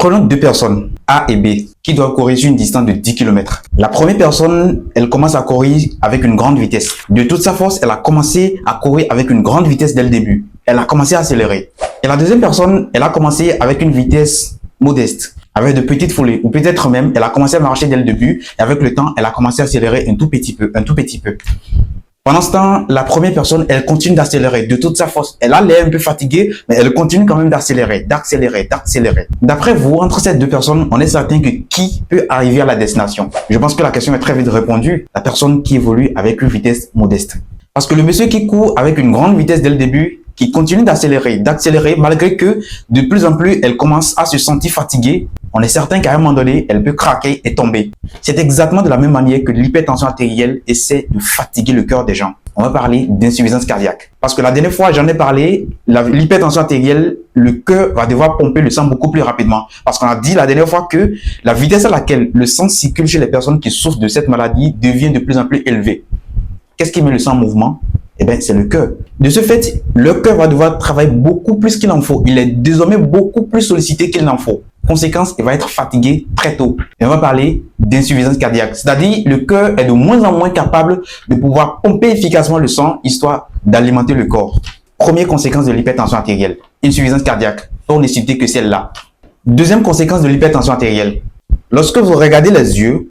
Prenons deux personnes, A et B, qui doivent courir sur une distance de 10 km. La première personne, elle commence à courir avec une grande vitesse. De toute sa force, elle a commencé à courir avec une grande vitesse dès le début. Elle a commencé à accélérer. Et la deuxième personne, elle a commencé avec une vitesse modeste, avec de petites foulées, ou peut-être même, elle a commencé à marcher dès le début, et avec le temps, elle a commencé à accélérer un tout petit peu. Pendant ce temps, la première personne, elle continue d'accélérer de toute sa force. Elle a l'air un peu fatiguée, mais elle continue quand même d'accélérer. D'après vous, entre ces deux personnes, on est certain que qui peut arriver à la destination? Je pense que la question est très vite répondue. La personne qui évolue avec une vitesse modeste. Parce que le monsieur qui court avec une grande vitesse dès le début, qui continue d'accélérer, malgré que de plus en plus, elle commence à se sentir fatiguée, on est certain qu'à un moment donné, elle peut craquer et tomber. C'est exactement de la même manière que l'hypertension artérielle essaie de fatiguer le cœur des gens. On va parler d'insuffisance cardiaque. Parce que la dernière fois, j'en ai parlé, l'hypertension artérielle, le cœur va devoir pomper le sang beaucoup plus rapidement. Parce qu'on a dit la dernière fois que la vitesse à laquelle le sang circule chez les personnes qui souffrent de cette maladie devient de plus en plus élevée. Qu'est-ce qui met le sang en mouvement? Eh bien, c'est le cœur. De ce fait, le cœur va devoir travailler beaucoup plus qu'il en faut. Il est désormais beaucoup plus sollicité qu'il n'en faut. Conséquence, il va être fatigué très tôt. Et on va parler d'insuffisance cardiaque. C'est-à-dire, le cœur est de moins en moins capable de pouvoir pomper efficacement le sang, histoire d'alimenter le corps. Première conséquence de l'hypertension artérielle, insuffisance cardiaque. On ne cite que celle-là. Deuxième conséquence de l'hypertension artérielle. Lorsque vous regardez les yeux,